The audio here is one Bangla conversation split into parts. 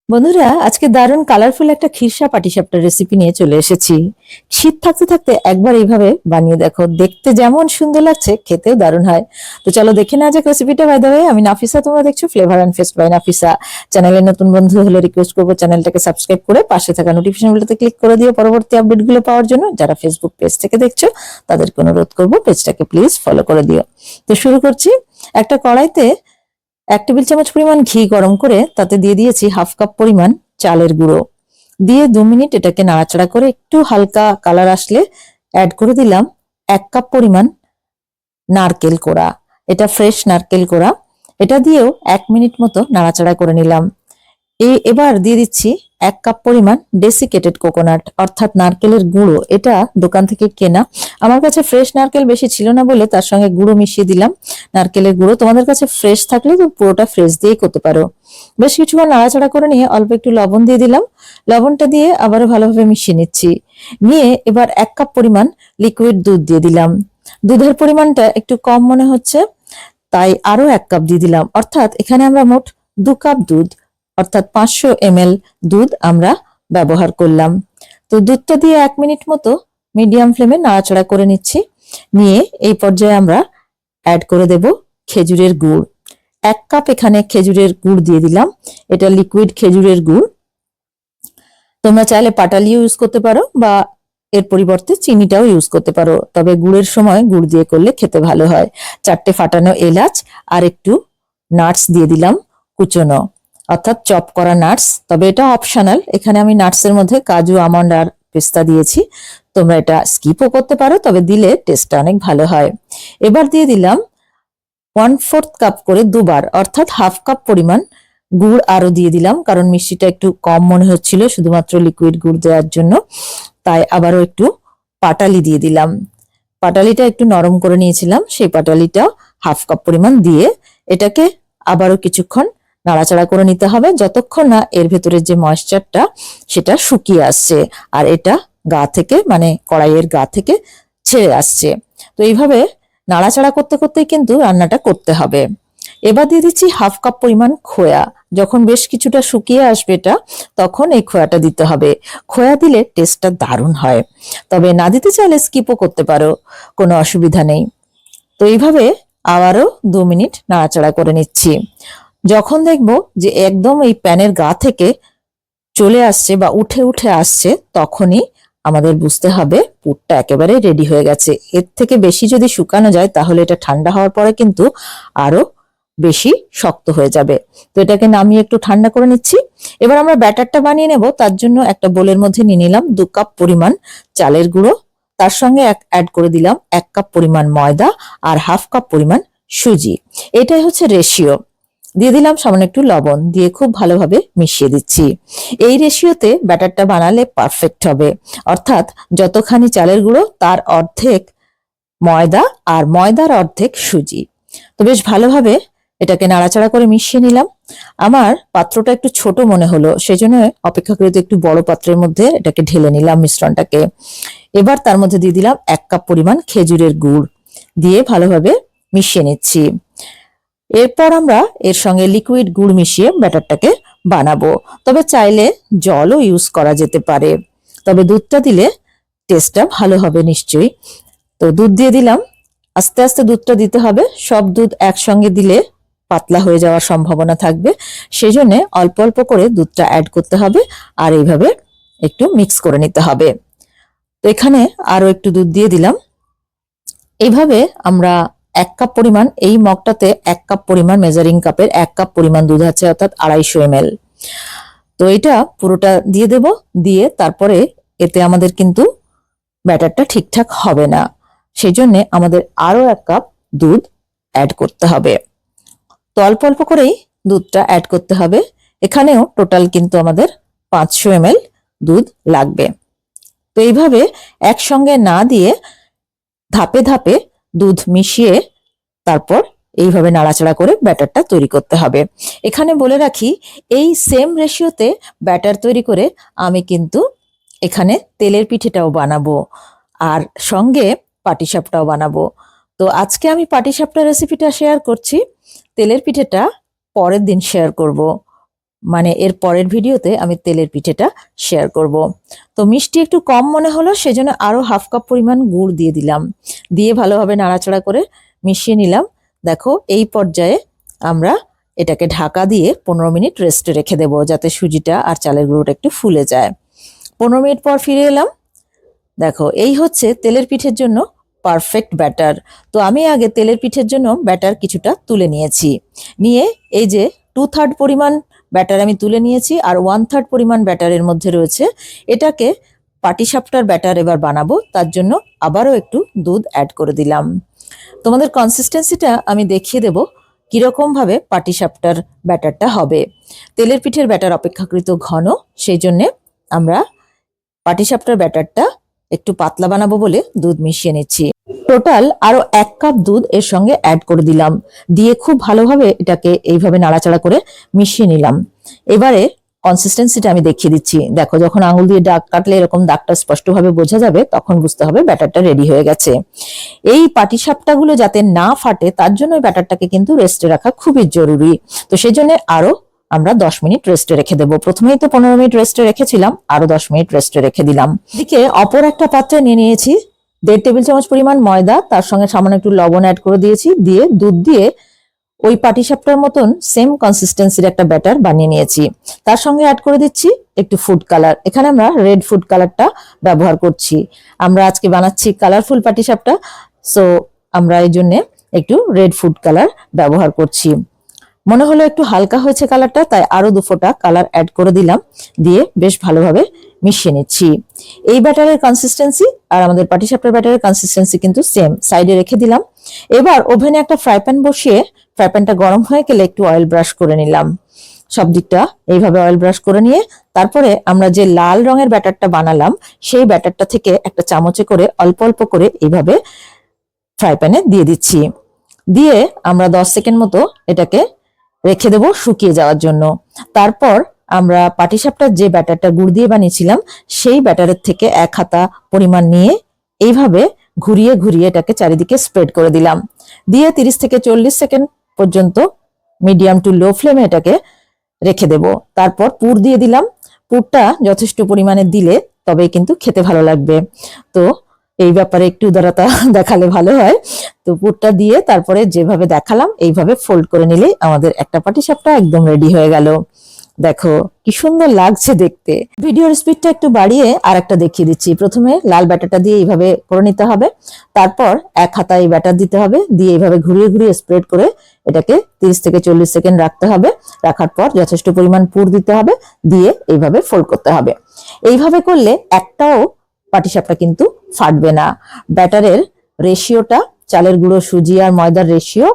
বন্ধুরা, আজকে দারুণ কালারফুল একটা খিরসা পাটিসাপটার রেসিপি নিয়ে চলে এসেছি। শীত থাকতে থাকতে একবার এইভাবে বানিয়ে দেখো, দেখতে যেমন সুন্দর লাগছে খেতেও দারুণ হয়। তো চলো দেখে নেওয়া যাক রেসিপিটা। বাই দ্য ওয়ে, আমি নাফিসা, তোমরা দেখছো flavour and fest by Nafisa. চ্যানেলের নতুন বন্ধু হলে রিকোয়েস্ট করবো চ্যানেলটাকে সাবস্ক্রাইব করে পাশে থাকা নোটিফিকেশন বেলটাতে ক্লিক করে দিও পরবর্তী আপডেট গুলো পাওয়ার জন্য। যারা ফেসবুক পেজ থেকে দেখছো তাদেরকে অনুরোধ করবো পেজটাকে প্লিজ ফলো করে দিও। তো শুরু করছি। একটা কড়াইতে 1 টেবিল চামচ পরিমাণ ঘি গরম করে তাতে দিয়ে দিয়েছি হাফ কাপ পরিমাণ চালের গুঁড়ো। দিয়ে 2 মিনিট এটাকে নাড়াচাড়া করে একটু হালকা কালার আসলে অ্যাড করে দিলাম 1 কাপ পরিমাণ নারকেল কোড়া। এটা ফ্রেশ নারকেল কোড়া। এটা দিয়েও 1 মিনিট মতো নাড়াচাড়া করে নিলাম। এবার দিয়ে দিচ্ছি 1 কাপ পরিমাণ ডেসিকেটেড কোকোনাট, অর্থাৎ নারকেলের গুঁড়ো। এটা দোকান থেকে কেনা। আমার কাছে ফ্রেশ নারকেল বেশি ছিল না বলে তার সঙ্গে গুঁড়ো মিশিয়ে দিলাম নারকেলের গুঁড়ো। তোমাদের কাছে ফ্রেশ থাকলে তো পুরোটা ফ্রেশ দিয়েই করতে পারো। বেশ কিছুক্ষণ নাড়াচাড়া করে নিয়ে অল্প একটু লবণ দিয়ে দিলাম। লবণটা দিয়ে আবারও ভালোভাবে মিশিয়ে নিচ্ছি। নিয়ে এবার 1 কাপ পরিমাণ লিকুইড দুধ দিয়ে দিলাম। দুধের পরিমাণটা একটু কম মনে হচ্ছে, তাই আরো 1 কাপ দিয়ে দিলাম। অর্থাৎ এখানে আমরা মোট 2 কাপ দুধ, অর্থাৎ 500 ml দুধ আমরা ব্যবহার করলাম। তো দুধটা দিয়ে 1 মিনিট মতো মিডিয়াম ফ্লেমে নাড়াচাড়া করে নিচ্ছি। নিয়ে এই পর্যায়ে আমরা অ্যাড করে দেব খেজুরের গুড়। 1 কাপ এখানে খেজুরের গুড় দিয়ে দিলাম। এটা লিকুইড খেজুরের গুড়। তোমরা চাইলে পাটালি ইউজ করতে পারো বা এর পরিবর্তে চিনিটাও ইউজ করতে পারো, তবে গুড়ের সময় গুড় দিয়ে করলে খেতে ভালো হয়। 4টে ফাটানো এলাচ আর একটু নাটস দিয়ে দিলাম কুচনো, অর্থাৎ চপ করা নাটস। তবে এটা অপশনাল। এখানে আমি নাটসের মধ্যে কাজু, আমন্ড আর পেস্তা দিয়েছি। তোমরা এটা স্কিপও করতে পারো, তবে দিলে টেস্টটা অনেক ভালো হয়। এবার দিয়ে দিলাম 1/4 কাপ করে দুবার, অর্থাৎ হাফ কাপ পরিমাণ গুড় আরো দিয়ে দিলাম, কারণ মিষ্টিটা একটু কম মনে হচ্ছিল শুধুমাত্র লিকুইড গুড় দেওয়ার জন্য। তাই আবারও একটু পাটালি দিয়ে দিলাম। পাটালিটা একটু নরম করে নিয়েছিলাম, সেই পাটালিটা হাফ কাপ পরিমাণ দিয়ে এটাকে আবারও কিছুক্ষণ নাড়াচাড়া করে নিতে হবে, যতক্ষণ না এর ভেতরে যে ময়েশ্চারটা সেটা শুকিয়ে আসছে আর এটা গা থেকে, মানে কড়াইয়ের গা থেকে ছেড়ে আসছে। তো এইভাবে নাড়াচাড়া করতে করতেই কিন্তু রান্নাটা করতে হবে। এবার দিয়ে দিচ্ছি হাফ কাপ পরিমাণ খোয়া। যখন বেশ কিছুটা শুকিয়ে আসবে এটা, তখন এই খোয়াটা দিতে হবে। খোয়া দিলে টেস্টটা দারুণ হয়। তবে না দিতে চাইলে স্কিপও করতে পারো, কোনো অসুবিধা নেই। তো এইভাবে আবারও 2 মিনিট নাড়াচাড়া করে নিচ্ছি। যখন দেখবো যে একদম এই প্যানের গা থেকে চলে আসছে বা উঠে উঠে আসছে, তখনই আমাদের বুঝতে হবে পুরটা একেবারে রেডি হয়ে গেছে। এর থেকে বেশি যদি শুকানো যায় তাহলে এটা ঠান্ডা হওয়ার পরে কিন্তু আরো বেশি শক্ত হয়ে যাবে। তো এটাকে নামিয়ে একটু ঠান্ডা করে নিচ্ছি। এবার আমরা ব্যাটারটা বানিয়ে নেব। তার জন্য একটা বোলের মধ্যে নিয়ে নিলাম 2 কাপ পরিমাণ চালের গুঁড়ো। তার সঙ্গে অ্যাড করে দিলাম 1 কাপ পরিমাণ ময়দা আর হাফ কাপ পরিমাণ সুজি। এটাই হচ্ছে রেশিও। দিয়ে দিলাম সামান্য একটু লবণ, দিয়ে খুব ভালোভাবে মিশিয়ে দিচ্ছি। এই রেশিওতে ব্যাটারটা বানালে পারফেক্ট হবে, অর্থাৎ যতখানি চালের গুঁড়ো তার অর্ধেক ময়দা আর ময়দার অর্ধেক সুজি। তো বেশ ভালোভাবে এটাকে নাড়াচাড়া করে মিশিয়ে নিলাম। আমার পাত্রটা একটু ছোট মনে হলো, সেজন্য অপেক্ষাকৃত একটু বড় পাত্রের মধ্যে এটাকে ঢেলে নিলাম মিশ্রণটাকে। এবার তার মধ্যে দিয়ে দিলাম 1 কাপ পরিমাণ খেজুরের গুড়, দিয়ে ভালোভাবে মিশিয়ে নিচ্ছি। এরপর আমরা এর সঙ্গে লিকুইড গুড় মিশিয়ে ব্যাটারটাকে বানাবো। তবে চাইলে জলও ইউজ করা যেতে পারে, তবে দুধটা দিলে টেস্টটা ভালো হবে নিশ্চয়ই। তো দুধ দিয়ে দিলাম। আস্তে আস্তে দুধটা দিতে হবে, সব দুধ একসঙ্গে দিলে পাতলা হয়ে যাওয়ার সম্ভাবনা থাকবে। সেই জন্য অল্প অল্প করে দুধটা অ্যাড করতে হবে আর এইভাবে একটু মিক্স করে নিতে হবে। তো এখানে আরো একটু দুধ দিয়ে দিলাম। এইভাবে আমরা 1 কাপ পরিমাণ, এই মগটাতে 1 কাপ পরিমাণ, মেজারিং কাপের 1 কাপ পরিমাণ দুধ আছে, অর্থাৎ 250 ml। তো এটা পুরোটা দিয়ে দেব। দিয়ে তারপরে এতে আমাদের কিন্তু ব্যাটারটা ঠিকঠাক হবে না, সেই জন্য আমাদের আরো 1 কাপ দুধ অ্যাড করতে হবে। তো অল্প অল্প করেই দুধটা অ্যাড করতে হবে। এখানেও টোটাল কিন্তু আমাদের 500 ml দুধ লাগবে। তো এইভাবে একসঙ্গে না দিয়ে ধাপে ধাপে দুধ মিশিয়ে তারপর এইভাবে নাড়াচাড়া করে ব্যাটারটা তৈরি করতে হবে। এখানে বলে রাখি, এই সেম রেশিওতে ব্যাটার তৈরি করে আমি কিন্তু এখানে তেলের পিঠেটাও বানাবো আর সঙ্গে পাটিসাপটাও বানাবো। তো আজকে আমি পাটিসাপটা রেসিপিটা শেয়ার করছি, তেলের পিঠেটা পরের দিন শেয়ার করব। মানে এর পরের ভিডিওতে আমি তেলের পিঠেটা শেয়ার করব। তো মিষ্টি একটু কম মনে হলো, সেজন্য আরো হাফ কাপ পরিমাণ গুড় দিয়ে দিলাম, দিয়ে ভালোভাবে নাড়াচাড়া করে মিশিয়ে নিলাম। দেখো এই পর্যায়ে আমরা এটাকে ঢাকা দিয়ে 15 মিনিট রেস্টে রেখে দেবো, যাতে সুজিটা আর চালের গুঁড়োটা একটু ফুলে যায়। 15 মিনিট পর ফিরে এলাম। দেখো এই হচ্ছে তেলের পিঠের জন্য পারফেক্ট ব্যাটার। তো আমি আগে তেলের পিঠের জন্য ব্যাটার কিছুটা তুলে নিয়েছি, নিয়ে এই যে 2/3 পরিমাণ ব্যাটার আমি তুলে নিয়েছি, আর 1/3 পরিমাণ ব্যাটারের মধ্যে রয়েছে। এটাকে পাটিসাপটার ব্যাটার এবার বানাবো, তার জন্য আবারও একটু দুধ অ্যাড করে দিলাম। তোমাদের কনসিস্টেন্সিটা আমি দেখিয়ে দেব কিরকম ভাবে পাটিসাপটার ব্যাটারটা হবে। তেলের পিঠের ব্যাটার অপেক্ষাকৃত ঘন, সেই জন্যে আমরা পাটিসাপটার ব্যাটারটা একটু পাতলা বানাবো বলে দুধ মিশিয়ে নিচ্ছি। টোটাল আরো 1 কাপ দুধ এর সঙ্গে অ্যাড করে দিলাম, দিয়ে খুব ভালোভাবে এটাকে এইভাবে নাড়াচাড়া করে মিশিয়ে নিলাম। এবারে কনসিস্টেন্সিটা আমি দেখিয়ে দিচ্ছি। দেখো যখন আঙুল দিয়ে দাগ কাটলে এরকম দাগটা স্পষ্টভাবে বোঝা যাবে, তখন বুঝতে হবে ব্যাটারটা রেডি হয়ে গেছে। এই পাটিসাপটাগুলো যাতে না ফাটে তার জন্য ব্যাটারটাকে কিন্তু রেস্টে রাখা খুবই জরুরি। তো সেই জন্য আরো আমরা 10 মিনিট রেস্টে রেখে দেবো। প্রথমেই তো 15 মিনিট রেস্টে রেখেছিলাম, আরো 10 মিনিট রেস্টে রেখে দিলাম। এদিকে অপর একটা পাত্রে নিয়ে নিয়েছি 1.5 টেবিল চামচ পরিমাণ ময়দা, তার সঙ্গে সামান্য একটু লবণ অ্যাড করে দিয়েছি, দিয়ে দুধ দিয়ে ওই পাটিসাপটার মতন সেম কনসিস্টেন্সির একটা ব্যাটার বানিয়ে নিয়েছি। তার সঙ্গে অ্যাড করে দিচ্ছি একটু ফুড কালার। এখানে আমরা রেড ফুড কালারটা ব্যবহার করছি। আমরা আজকে বানাচ্ছি কালারফুল পাটিসাপটা, সো আমরা এই জন্য একটু রেড ফুড কালার ব্যবহার করছি। মনে হলো একটু হালকা হয়েছে কালারটা, তাই আরো 2 ফোঁটা কালার অ্যাড করে দিলাম, দিয়ে বেশ ভালোভাবে মিশিয়ে নিচ্ছি। এই ব্যাটারের কনসিস্টেন্সি আর আমাদের পাটিসাপটার ব্যাটারের কনসিস্টেন্সি কিন্তু সেম। সাইডে রেখে দিলাম। এবার ওভেনে একটা ফ্রাই প্যান বসিয়ে ফ্রাই প্যানটা গরম হয়ে গেলে একটু অয়েল ব্রাশ করে নিলাম। সব দিকটা এইভাবে অয়েল ব্রাশ করে নিয়ে তারপরে আমরা যে লাল রঙের ব্যাটারটা বানালাম সেই ব্যাটারটা থেকে একটা চামচে করে অল্প অল্প করে এইভাবে ফ্রাই প্যানে দিয়ে দিচ্ছি। দিয়ে আমরা 10 সেকেন্ড মতো এটাকে রেখে দেবো শুকিয়ে যাওয়ার জন্য। তারপর আমরা পাটিসাপটার যে ব্যাটারটা গুড় দিয়ে বানিয়েছিলাম সেই ব্যাটারের থেকে 1 হাতা পরিমাণ নিয়ে এইভাবে ঘুরিয়ে ঘুরিয়ে এটাকে চারিদিকে স্প্রেড করে দিলাম, দিয়ে 30 থেকে 40 সেকেন্ড পর্যন্ত মিডিয়াম টু লো ফ্লেমে এটাকে রেখে দেব। তারপর পুর দিয়ে দিলাম। পুরটা যথেষ্ট পরিমাণে দিলে তবেই কিন্তু খেতে ভালো লাগবে। তো এই ব্যাপারে একটু উদারতা দেখালে ভালো হয়। তো পুরটা দিয়ে তারপরে যেভাবে দেখালাম এইভাবে ফোল্ড করে নিলেই আমাদের একটা পাটিসাপটা একদম রেডি হয়ে গেল। দেখো কি সুন্দর লাগছে দেখতে। ভিডিওর স্পিডটা একটু বাড়িয়ে আর একটা দেখিয়ে দিচ্ছি। প্রথমে লাল ব্যাটারটা দিয়ে এইভাবে করে নিতে হবে, তারপর 1 হাতা এই ব্যাটার দিতে হবে, দিয়ে এইভাবে ঘুরিয়ে ঘুরিয়ে স্প্রেড করে এটাকে 30 থেকে 40 সেকেন্ড রাখতে হবে। রাখার পর যথেষ্ট পরিমাণ পুর দিতে হবে, দিয়ে এইভাবে ফোল্ড করতে হবে। এইভাবে করলে একটাও পাটিসাপটা কিন্তু ফাটবে না। ব্যাটারের রেশিওটা, চালের গুঁড়ো, সুজি আর ময়দার রেশিও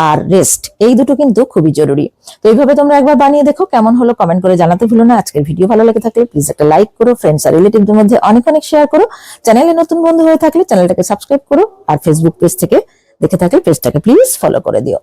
আর রেস্ট, এই দুটো কিন্তু খুবই জরুরি। তো এইভাবে তোমরা একবার বানিয়ে দেখো, কেমন হলো কমেন্ট করে জানাতে ভুলো না। আজকের ভিডিও ভালো লেগে থাকলে প্লিজ একটা লাইক করো, ফ্রেন্ডস আর রিলেটিভদের মধ্যে অনেক অনেক শেয়ার করো। চ্যানেলে নতুন বন্ধু হয়ে থাকলে চ্যানেলটাকে সাবস্ক্রাইব করো, আর ফেসবুক পেজ থেকে দেখে থাকলে পেজটাকে প্লিজ ফলো করে দিও।